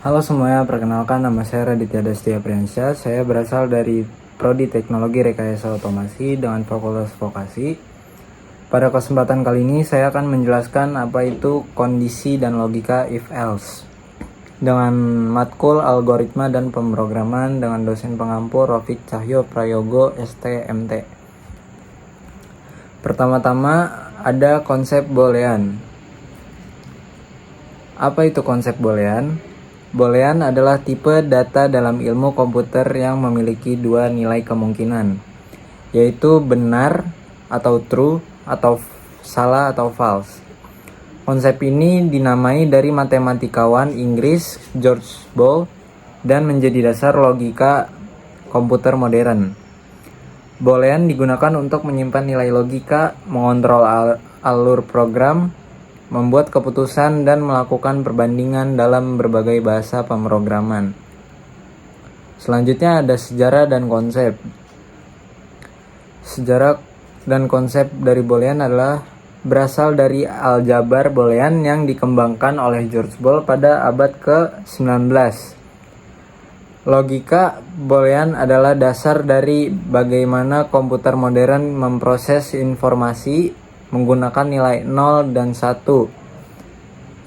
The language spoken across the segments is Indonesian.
Halo semuanya, perkenalkan nama saya Raditya Dastia Priyansyah. Saya berasal dari Prodi Teknologi Rekayasa Otomasi dengan Fakultas Vokasi. Pada kesempatan kali ini saya akan menjelaskan apa itu kondisi dan logika if-else dengan matkul algoritma dan pemrograman dengan dosen pengampu Rofik Cahyo Prayogo STMT. Pertama-tama ada konsep boolean. Apa itu konsep boolean? Boolean adalah tipe data dalam ilmu komputer yang memiliki dua nilai kemungkinan, yaitu benar atau true atau salah atau false. Konsep ini dinamai dari matematikawan Inggris George Boole dan menjadi dasar logika komputer modern. Boolean digunakan untuk menyimpan nilai logika, mengontrol alur program, membuat keputusan dan melakukan perbandingan dalam berbagai bahasa pemrograman. Selanjutnya ada sejarah dan konsep. Sejarah dan konsep dari Boolean adalah berasal dari aljabar Boolean yang dikembangkan oleh George Boole pada abad ke-19. Logika Boolean adalah dasar dari bagaimana komputer modern memproses informasi menggunakan nilai 0 dan 1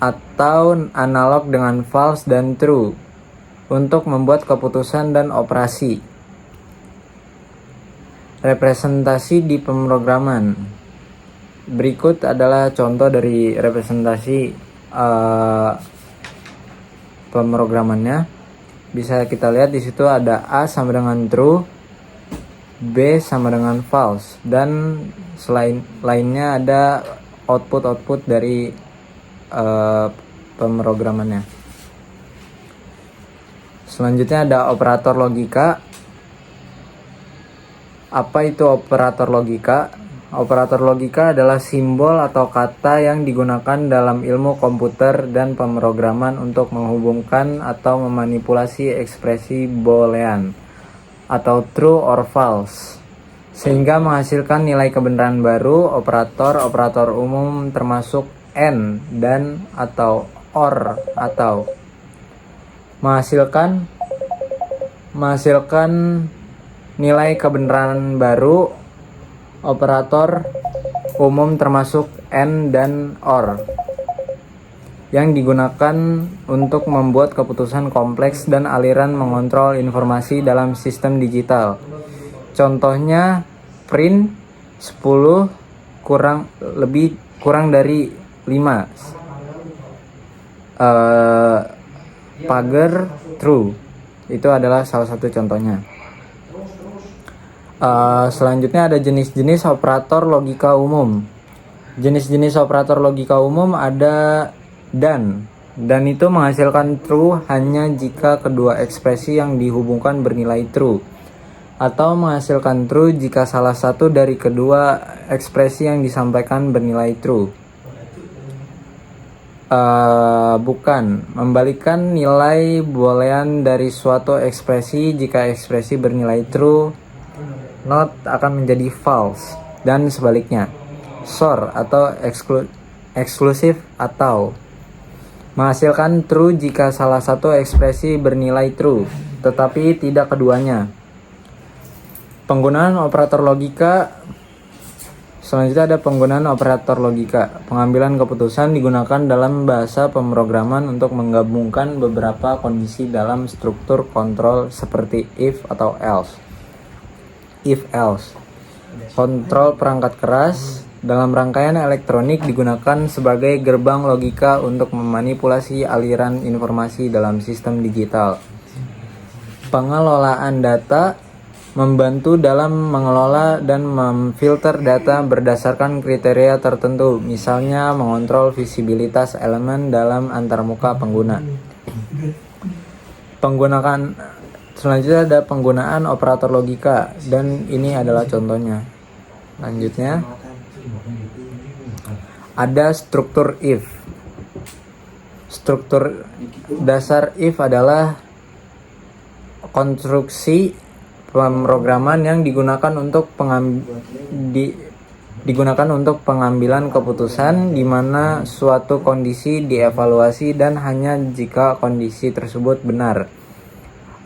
atau analog dengan false dan true untuk membuat keputusan dan operasi. Representasi di pemrograman. Berikut adalah contoh dari representasi pemrogramannya. Bisa kita lihat di situ ada A sama dengan true, B sama dengan false, dan lainnya ada output dari pemrogramannya. Selanjutnya ada operator logika. Apa itu operator logika? Operator logika adalah simbol atau kata yang digunakan dalam ilmu komputer dan pemrograman untuk menghubungkan atau memanipulasi ekspresi Boolean atau true or false sehingga menghasilkan nilai kebenaran baru. Operator umum termasuk and, dan, atau or, atau menghasilkan nilai kebenaran baru. Operator umum termasuk and dan or yang digunakan untuk membuat keputusan kompleks dan aliran mengontrol informasi dalam sistem digital. Contohnya print 10 kurang dari 5. Pagar true. Itu adalah salah satu contohnya. Selanjutnya ada jenis-jenis operator logika umum. Jenis-jenis operator logika umum ada dan itu menghasilkan true hanya jika kedua ekspresi yang dihubungkan bernilai true, atau menghasilkan true jika salah satu dari kedua ekspresi yang disampaikan bernilai true. Bukan, membalikan nilai boolean dari suatu ekspresi jika ekspresi bernilai true, not akan menjadi false, dan sebaliknya. SOR atau eksklusif atau menghasilkan true jika salah satu ekspresi bernilai true, tetapi tidak keduanya. Penggunaan operator logika. Selanjutnya ada penggunaan operator logika. Pengambilan keputusan digunakan dalam bahasa pemrograman untuk menggabungkan beberapa kondisi dalam struktur kontrol seperti if atau else. If-else. Kontrol perangkat keras dalam rangkaian elektronik digunakan sebagai gerbang logika untuk memanipulasi aliran informasi dalam sistem digital. Pengelolaan data. Membantu dalam mengelola dan memfilter data berdasarkan kriteria tertentu, misalnya mengontrol visibilitas elemen dalam antarmuka pengguna. Selanjutnya ada penggunaan operator logika, dan ini adalah contohnya. Lanjutnya ada struktur if. Struktur dasar if adalah konstruksi pemrograman yang digunakan untuk digunakan untuk pengambilan keputusan di mana suatu kondisi dievaluasi dan hanya jika kondisi tersebut benar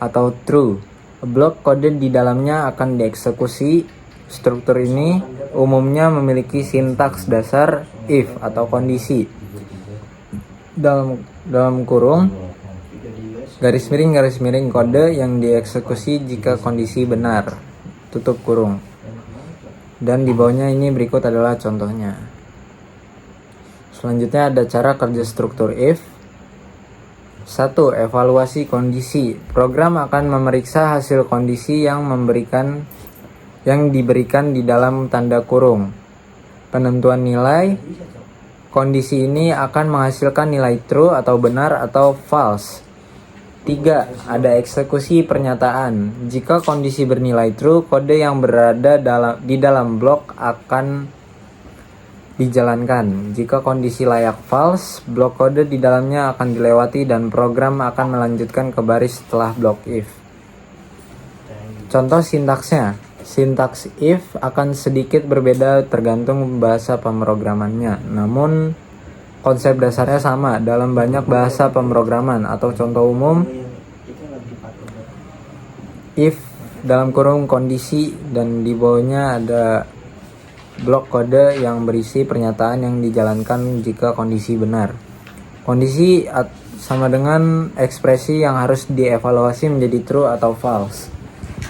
atau true. Blok kode di dalamnya akan dieksekusi. Struktur ini umumnya memiliki sintaks dasar if atau kondisi. Dalam kurung garis miring kode yang dieksekusi jika kondisi benar, tutup kurung. Dan di bawahnya ini berikut adalah contohnya. Selanjutnya ada cara kerja struktur if. 1. Evaluasi kondisi. Program akan memeriksa hasil kondisi yang diberikan di dalam tanda kurung. Penentuan nilai. Kondisi ini akan menghasilkan nilai true atau benar atau false. 3. Ada eksekusi pernyataan. Jika kondisi bernilai true, kode yang berada di dalam blok akan dijalankan. Jika kondisi layak false, blok kode di dalamnya akan dilewati dan program akan melanjutkan ke baris setelah blok if. Contoh sintaksnya. Sintaks if akan sedikit berbeda tergantung bahasa pemrogramannya. Namun konsep dasarnya sama dalam banyak bahasa pemrograman. Atau contoh umum, if dalam kurung kondisi, dan di bawahnya ada blok kode yang berisi pernyataan yang dijalankan jika kondisi benar. Kondisi sama dengan ekspresi yang harus dievaluasi menjadi true atau false.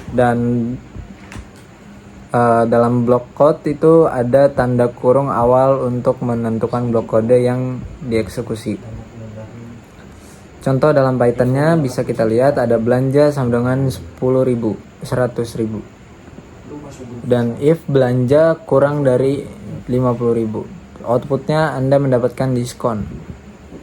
Dan dalam blok code itu ada tanda kurung awal untuk menentukan blok kode yang dieksekusi. Contoh dalam Python-nya bisa kita lihat ada belanja sama dengan 10.000, 100.000. Dan if belanja kurang dari 50.000, outputnya Anda mendapatkan diskon.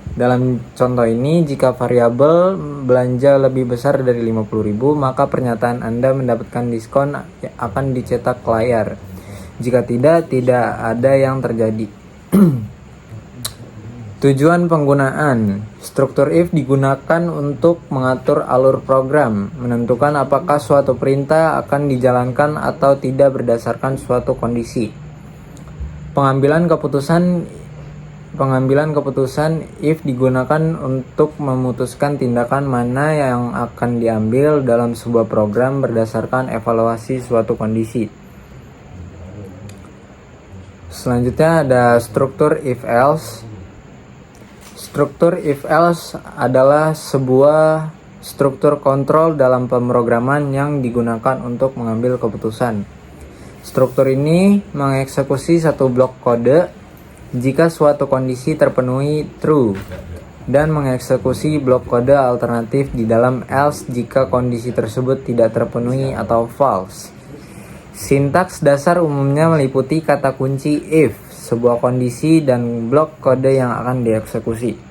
Dalam contoh ini, jika variabel belanja lebih besar dari 50.000, maka pernyataan Anda mendapatkan diskon akan dicetak ke layar. Jika tidak ada yang terjadi. Tujuan penggunaan. Struktur if digunakan untuk mengatur alur program, menentukan apakah suatu perintah akan dijalankan atau tidak berdasarkan suatu kondisi. Pengambilan keputusan if digunakan untuk memutuskan tindakan mana yang akan diambil dalam sebuah program berdasarkan evaluasi suatu kondisi. Selanjutnya ada struktur if else. Struktur if else adalah sebuah struktur kontrol dalam pemrograman yang digunakan untuk mengambil keputusan. Struktur ini mengeksekusi satu blok kode jika suatu kondisi terpenuhi true, dan mengeksekusi blok kode alternatif di dalam else jika kondisi tersebut tidak terpenuhi atau false. Sintaks dasar umumnya meliputi kata kunci if, sebuah kondisi, dan blok kode yang akan dieksekusi.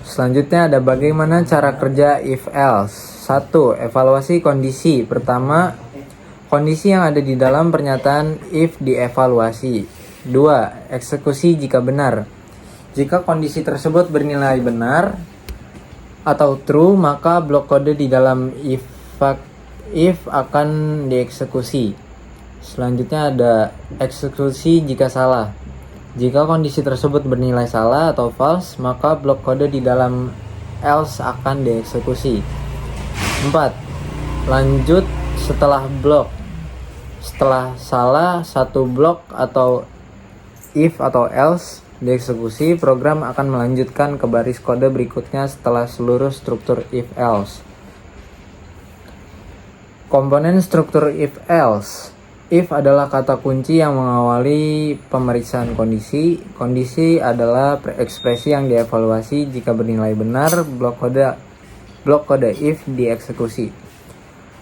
Selanjutnya ada bagaimana cara kerja if else. 1. Evaluasi kondisi. Pertama, kondisi yang ada di dalam pernyataan if dievaluasi. 2. Eksekusi jika benar. Jika kondisi tersebut bernilai benar atau true, maka blok kode di dalam if akan dieksekusi. Selanjutnya ada eksekusi jika salah. Jika kondisi tersebut bernilai salah atau false, maka blok kode di dalam else akan dieksekusi. 4. Lanjut setelah blok. Setelah salah satu blok atau if atau else dieksekusi, program akan melanjutkan ke baris kode berikutnya setelah seluruh struktur if else. Komponen struktur if else. If adalah kata kunci yang mengawali pemeriksaan kondisi. Kondisi adalah ekspresi yang dievaluasi. Jika bernilai benar, blok kode if dieksekusi.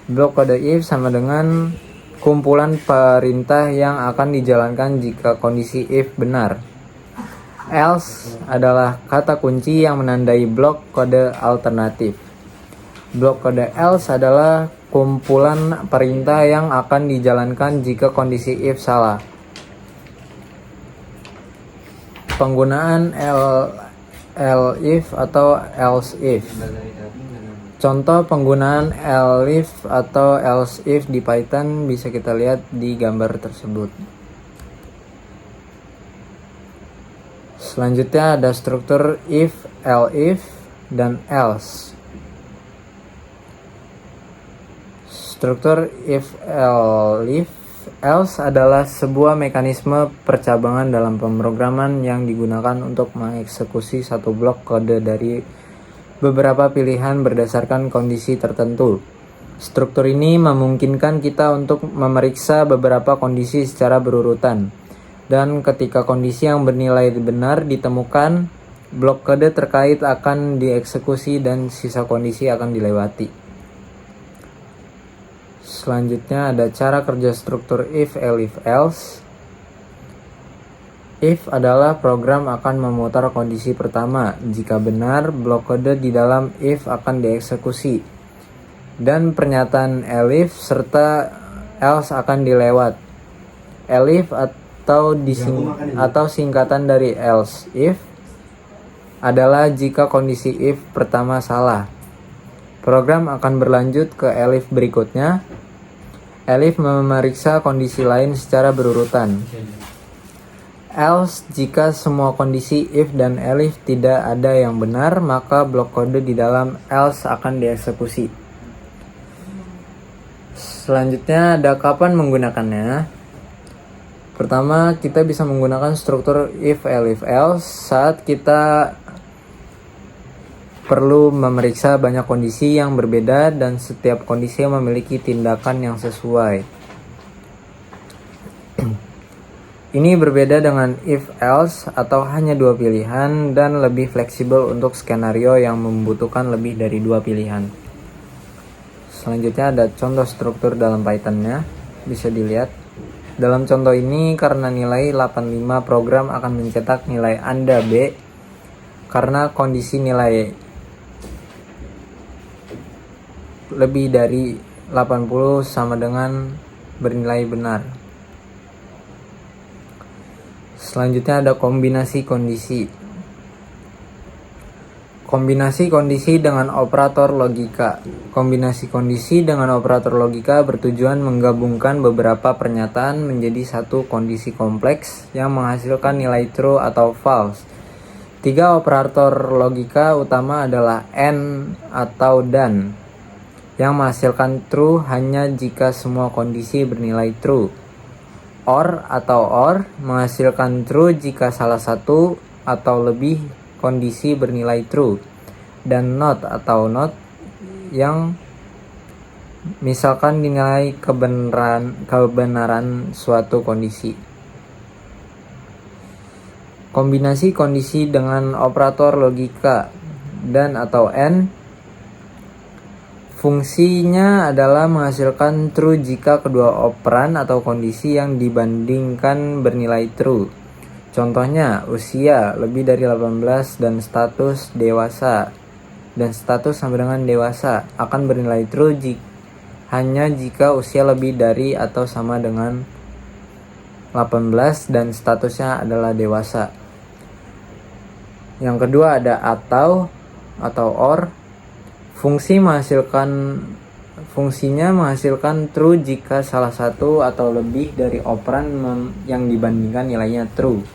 Blok kode if sama dengan kumpulan perintah yang akan dijalankan jika kondisi if benar. Else adalah kata kunci yang menandai blok kode alternatif. Blok kode else adalah kumpulan perintah yang akan dijalankan jika kondisi if salah. Penggunaan if atau else if. Contoh penggunaan elif atau else if di Python bisa kita lihat di gambar tersebut. Selanjutnya ada struktur if, elif, dan else. Struktur if, elif, else adalah sebuah mekanisme percabangan dalam pemrograman yang digunakan untuk mengeksekusi satu blok kode dari beberapa pilihan berdasarkan kondisi tertentu. Struktur ini memungkinkan kita untuk memeriksa beberapa kondisi secara berurutan. Dan ketika kondisi yang bernilai benar ditemukan, blok kode terkait akan dieksekusi dan sisa kondisi akan dilewati. Selanjutnya ada cara kerja struktur if, elif, else. If adalah program akan memutar kondisi pertama. Jika benar, blok kode di dalam if akan dieksekusi. Dan pernyataan elif serta else akan dilewat. Elif atau singkatan dari else if adalah jika kondisi if pertama salah. Program akan berlanjut ke elif berikutnya. Elif memeriksa kondisi lain secara berurutan. Else jika semua kondisi if dan elif tidak ada yang benar, maka blok kode di dalam else akan dieksekusi. Selanjutnya ada kapan menggunakannya. Pertama, kita bisa menggunakan struktur if, elif, else saat kita perlu memeriksa banyak kondisi yang berbeda dan setiap kondisi memiliki tindakan yang sesuai. Ini berbeda dengan if, else atau hanya dua pilihan dan lebih fleksibel untuk skenario yang membutuhkan lebih dari dua pilihan. Selanjutnya ada contoh struktur dalam Python-nya, bisa dilihat. Dalam contoh ini, karena nilai 85 program akan mencetak nilai Anda B karena kondisi nilai lebih dari 80 sama dengan bernilai benar. Selanjutnya ada kombinasi kondisi. Kombinasi kondisi dengan operator logika. Kombinasi kondisi dengan operator logika bertujuan menggabungkan beberapa pernyataan menjadi satu kondisi kompleks yang menghasilkan nilai true atau false. Tiga operator logika utama adalah AND atau DAN, yang menghasilkan true hanya jika semua kondisi bernilai true. OR atau OR menghasilkan true jika salah satu atau lebih kondisi bernilai true. Dan NOT atau NOT yang misalkan dinilai kebenaran suatu kondisi. Kombinasi kondisi dengan operator logika dan atau AND fungsinya adalah menghasilkan true jika kedua operan atau kondisi yang dibandingkan bernilai true. Contohnya, usia lebih dari 18 dan status sama dengan dewasa akan bernilai true hanya jika usia lebih dari atau sama dengan 18 dan statusnya adalah dewasa. Yang kedua ada atau OR. Fungsinya menghasilkan true jika salah satu atau lebih dari operan yang dibandingkan nilainya true.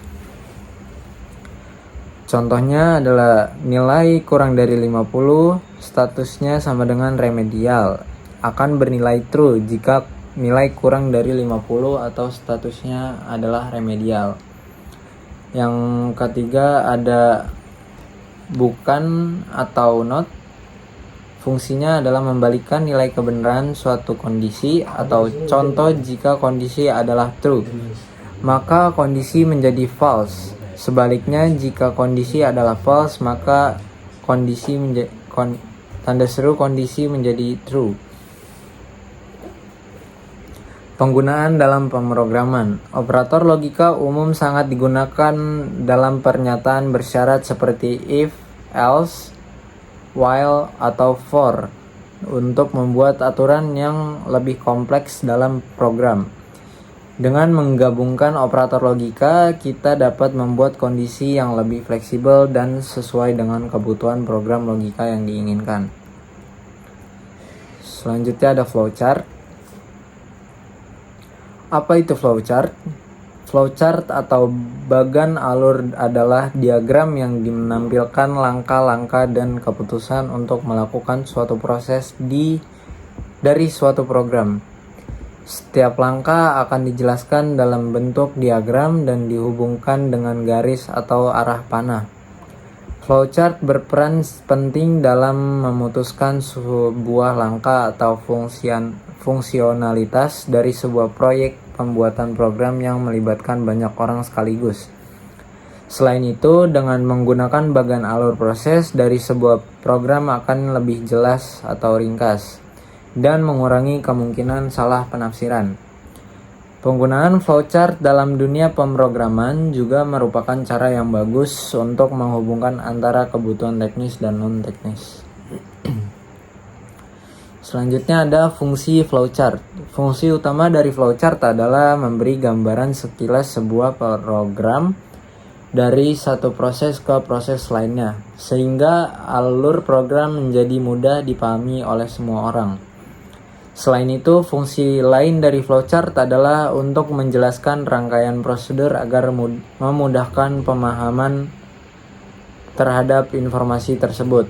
Contohnya adalah nilai kurang dari 50, statusnya sama dengan remedial, akan bernilai true jika nilai kurang dari 50 atau statusnya adalah remedial. Yang ketiga ada bukan atau not. Fungsinya adalah membalikkan nilai kebenaran suatu kondisi atau contoh jika kondisi adalah true, maka kondisi menjadi false. Sebaliknya, jika kondisi adalah false, maka tanda seru kondisi menjadi true. Penggunaan dalam pemrograman. Operator logika umum sangat digunakan dalam pernyataan bersyarat seperti if, else, while, atau for untuk membuat aturan yang lebih kompleks dalam program. Dengan menggabungkan operator logika, kita dapat membuat kondisi yang lebih fleksibel dan sesuai dengan kebutuhan program logika yang diinginkan. Selanjutnya ada flowchart. Apa itu flowchart? Flowchart atau bagan alur adalah diagram yang menampilkan langkah-langkah dan keputusan untuk melakukan suatu proses dari suatu program. Setiap langkah akan dijelaskan dalam bentuk diagram dan dihubungkan dengan garis atau arah panah. Flowchart berperan penting dalam memutuskan sebuah langkah atau fungsionalitas dari sebuah proyek pembuatan program yang melibatkan banyak orang sekaligus. Selain itu, dengan menggunakan bagan alur proses dari sebuah program akan lebih jelas atau ringkas dan mengurangi kemungkinan salah penafsiran. Penggunaan flowchart dalam dunia pemrograman juga merupakan cara yang bagus untuk menghubungkan antara kebutuhan teknis dan non-teknis. Selanjutnya ada fungsi flowchart. Fungsi utama dari flowchart adalah memberi gambaran sekilas sebuah program dari satu proses ke proses lainnya, sehingga alur program menjadi mudah dipahami oleh semua orang. Selain itu, fungsi lain dari flowchart adalah untuk menjelaskan rangkaian prosedur agar memudahkan pemahaman terhadap informasi tersebut.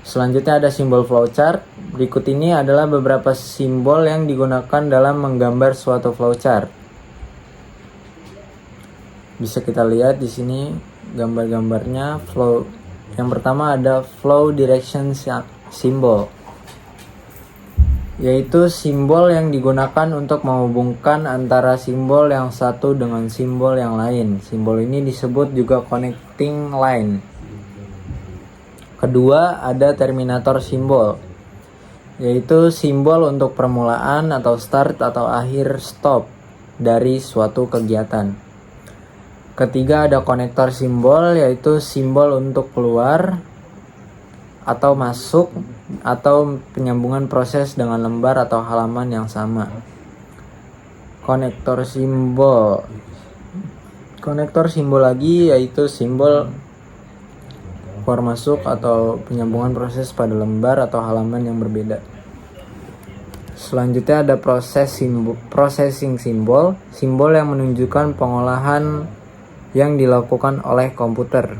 Selanjutnya ada simbol flowchart. Berikut ini adalah beberapa simbol yang digunakan dalam menggambar suatu flowchart. Bisa kita lihat di sini gambar-gambarnya. Flow. Yang pertama ada flow direction symbol, yaitu simbol yang digunakan untuk menghubungkan antara simbol yang satu dengan simbol yang lain. Simbol ini disebut juga connecting line. Kedua, ada terminator simbol, yaitu simbol untuk permulaan atau start atau akhir stop dari suatu kegiatan. Ketiga, ada konektor simbol, yaitu simbol untuk keluar atau masuk atau penyambungan proses dengan lembar atau halaman yang sama. Konektor simbol lagi yaitu simbol keluar masuk atau penyambungan proses pada lembar atau halaman yang berbeda. Selanjutnya ada processing simbol yang menunjukkan pengolahan yang dilakukan oleh komputer.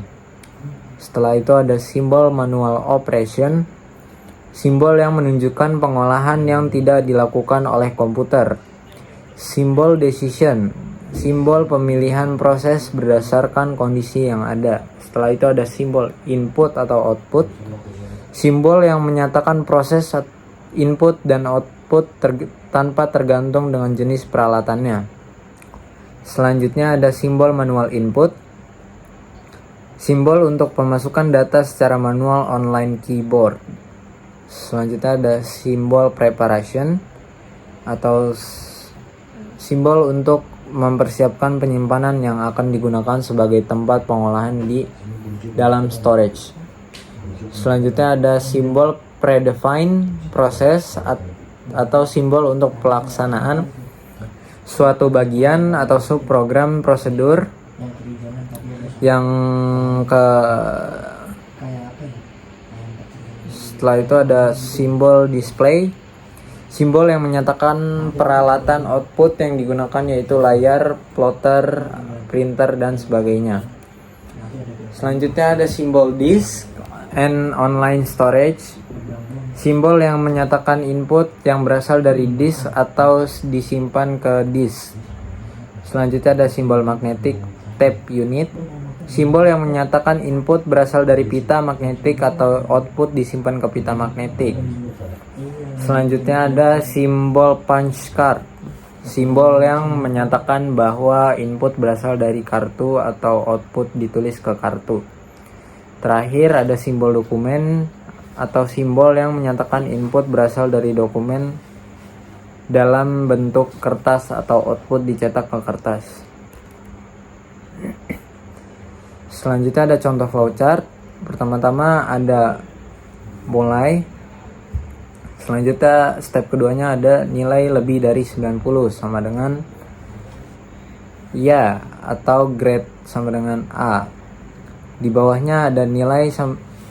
Setelah itu ada simbol manual operation, simbol yang menunjukkan pengolahan yang tidak dilakukan oleh komputer. Simbol decision, simbol pemilihan proses berdasarkan kondisi yang ada. Setelah itu ada simbol input atau output, simbol yang menyatakan proses input dan output tanpa tergantung dengan jenis peralatannya. Selanjutnya ada simbol manual input, simbol untuk pemasukan data secara manual online keyboard. Selanjutnya ada simbol preparation atau simbol untuk mempersiapkan penyimpanan yang akan digunakan sebagai tempat pengolahan di dalam storage. Selanjutnya ada simbol predefined process atau simbol untuk pelaksanaan suatu bagian atau subprogram prosedur. Setelah itu ada simbol display, simbol yang menyatakan peralatan output yang digunakan yaitu layar, plotter, printer, dan sebagainya. Selanjutnya ada simbol disk and online storage, simbol yang menyatakan input yang berasal dari disk atau disimpan ke disk. Selanjutnya ada simbol magnetic tape unit, simbol yang menyatakan input berasal dari pita magnetik atau output disimpan ke pita magnetik. Selanjutnya ada simbol punch card, simbol yang menyatakan bahwa input berasal dari kartu atau output ditulis ke kartu. Terakhir ada simbol dokumen atau simbol yang menyatakan input berasal dari dokumen dalam bentuk kertas atau output dicetak ke kertas. Selanjutnya ada contoh flowchart. Pertama-tama ada mulai. Selanjutnya step keduanya ada nilai lebih dari 90 sama dengan ya atau grade sama dengan A. Di bawahnya ada nilai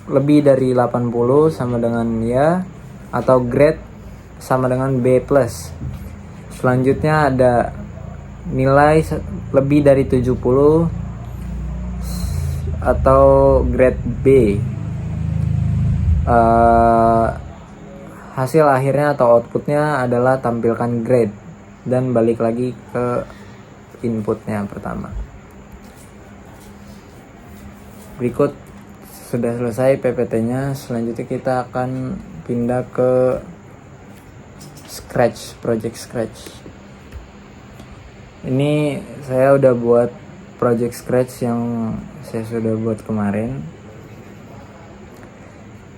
lebih dari 80 sama dengan ya, atau grade sama dengan B+. Selanjutnya ada nilai lebih dari 70 atau grade B. Hasil akhirnya atau outputnya adalah tampilkan grade dan balik lagi ke inputnya pertama. Berikut sudah selesai PPT-nya. Selanjutnya kita akan pindah ke Scratch, project Scratch. Ini saya udah buat project Scratch yang saya sudah buat kemarin.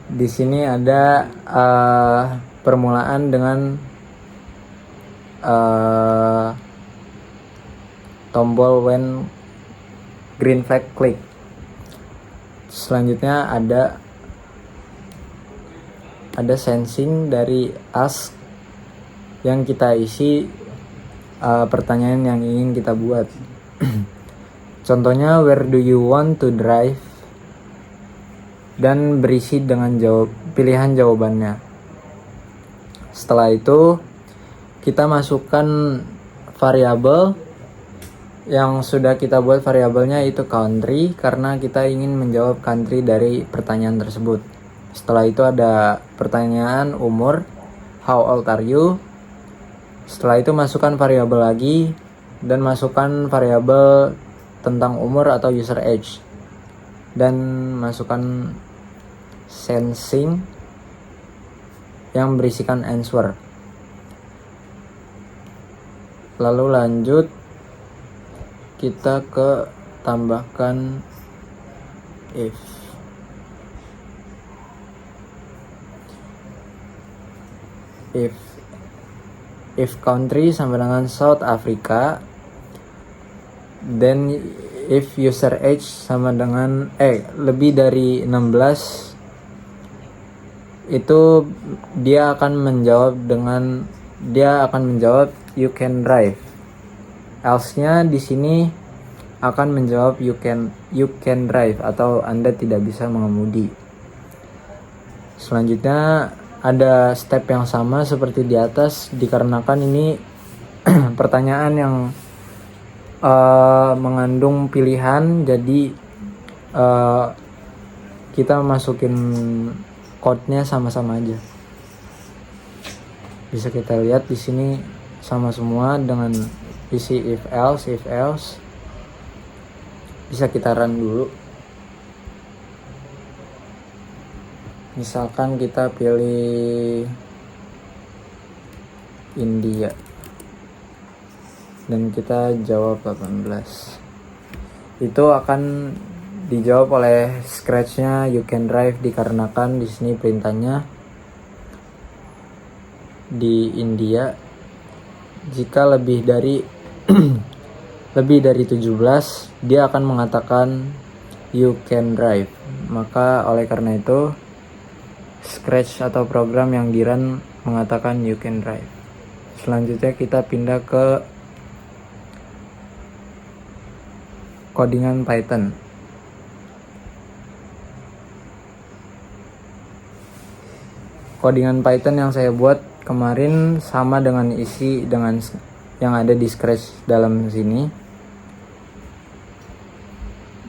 Di sini ada permulaan dengan tombol when green flag click. Selanjutnya ada sensing dari ask yang kita isi pertanyaan yang ingin kita buat. Contohnya where do you want to drive, dan berisi dengan pilihan jawabannya. Setelah itu kita masukkan variabel yang sudah kita buat. Variabelnya itu country karena kita ingin menjawab country dari pertanyaan tersebut. Setelah itu ada pertanyaan umur, how old are you. Setelah itu masukkan variabel lagi dan masukkan variabel tentang umur atau user age, dan masukkan sensing yang berisikan answer. Lalu lanjut kita ke tambahkan if country sama dengan South Africa, then if user age sama dengan lebih dari 16, itu dia akan menjawab you can drive. Else-nya di sini akan menjawab you can drive atau Anda tidak bisa mengemudi. Selanjutnya ada step yang sama seperti di atas, dikarenakan ini pertanyaan yang mengandung pilihan, jadi kita masukin code-nya sama-sama aja. Bisa kita lihat di sini sama semua dengan isi if else. Bisa kita run dulu. Misalkan kita pilih India dan kita jawab 18. Itu akan dijawab oleh Scratch-nya you can drive, dikarenakan di sini perintahnya di India. Jika lebih dari 17, dia akan mengatakan you can drive. Maka oleh karena itu Scratch atau program yang di-run mengatakan you can drive. Selanjutnya kita pindah ke codingan Python. Codingan Python yang saya buat kemarin sama dengan isi dengan yang ada di Scratch dalam sini.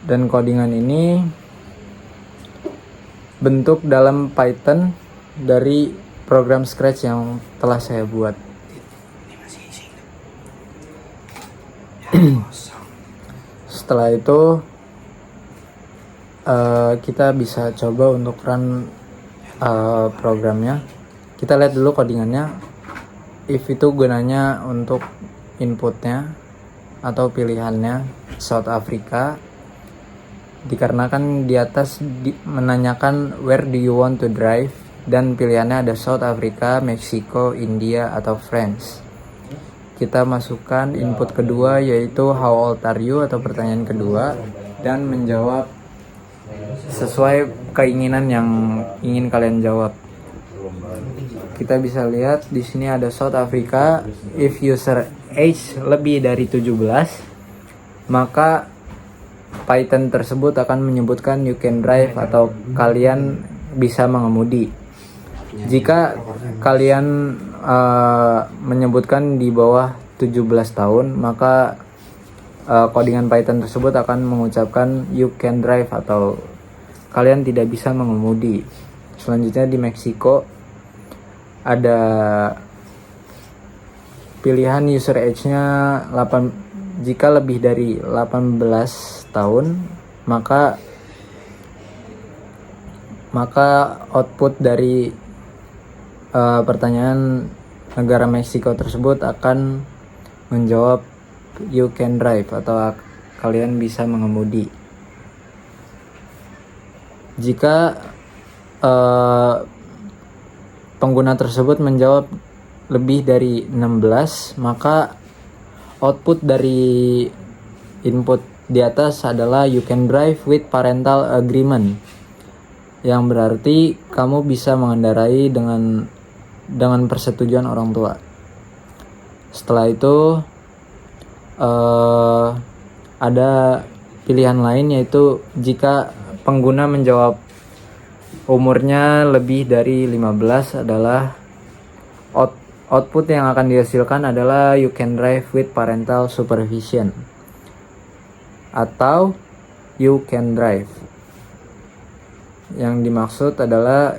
Dan codingan ini bentuk dalam Python dari program Scratch yang telah saya buat. Setelah itu kita bisa coba untuk run programnya. Kita lihat dulu codingannya. If itu gunanya untuk inputnya atau pilihannya South Africa, dikarenakan di atas menanyakan where do you want to drive, dan pilihannya ada South Africa, Meksiko, India, atau France. Kita masukkan input kedua yaitu how old are you atau pertanyaan kedua, dan menjawab sesuai keinginan yang ingin kalian jawab. Kita bisa lihat di sini ada South Africa. If user age lebih dari 17, maka Python tersebut akan menyebutkan you can drive atau kalian bisa mengemudi. Jika kalian menyebutkan di bawah 17 tahun, maka codingan Python tersebut akan mengucapkan you can drive atau kalian tidak bisa mengemudi. Selanjutnya di Meksiko ada pilihan user age-nya 8, jika lebih dari 18 tahun, maka output dari pertanyaan negara Meksiko tersebut akan menjawab you can drive atau kalian bisa mengemudi. Jika pengguna tersebut menjawab lebih dari 16, maka output dari input di atas adalah you can drive with parental agreement, yang berarti kamu bisa mengendarai dengan persetujuan orang tua. Setelah itu ada pilihan lain, yaitu jika pengguna menjawab umurnya lebih dari 15 adalah output yang akan dihasilkan adalah you can drive with parental supervision atau you can drive. Yang dimaksud adalah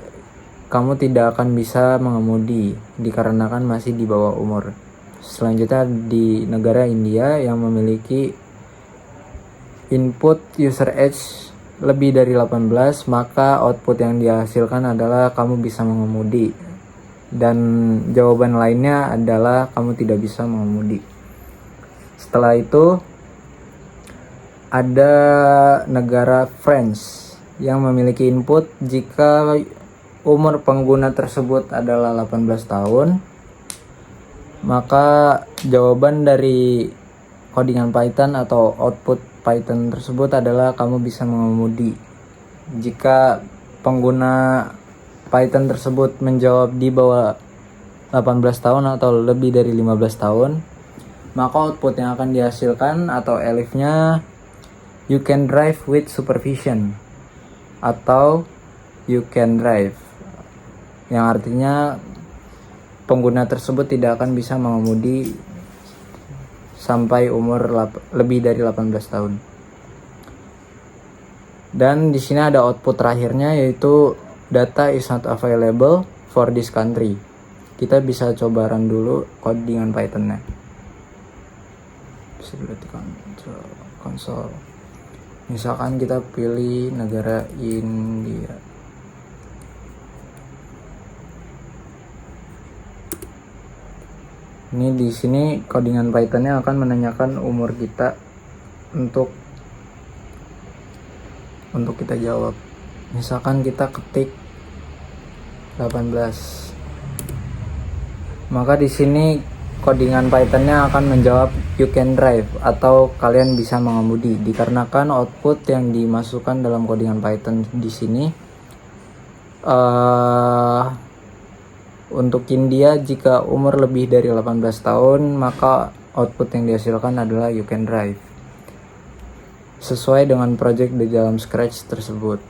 kamu tidak akan bisa mengemudi dikarenakan masih di bawah umur. Selanjutnya di negara India yang memiliki input user age lebih dari 18, maka output yang dihasilkan adalah kamu bisa mengemudi, dan jawaban lainnya adalah kamu tidak bisa mengemudi. Setelah itu ada negara France yang memiliki input jika umur pengguna tersebut adalah 18 tahun, maka jawaban dari codingan Python atau output Python tersebut adalah kamu bisa mengemudi. Jika pengguna Python tersebut menjawab di bawah 18 tahun atau lebih dari 15 tahun, maka output yang akan dihasilkan atau elif-nya you can drive with supervision atau you can drive, yang artinya pengguna tersebut tidak akan bisa mengemudi sampai umur lebih dari 18 tahun. Dan di sini ada output terakhirnya, yaitu data is not available for this country. Kita bisa coba run dulu codingan Python-nya. Bisa dilihat di konsol. Misalkan kita pilih negara India. Ini di sini codingan Python-nya akan menanyakan umur kita untuk kita jawab. Misalkan kita ketik 18. Maka di sini codingan Python-nya akan menjawab you can drive atau kalian bisa mengemudi, dikarenakan output yang dimasukkan dalam codingan Python di sini untuk India, jika umur lebih dari 18 tahun, maka output yang dihasilkan adalah you can drive sesuai dengan project di dalam Scratch tersebut.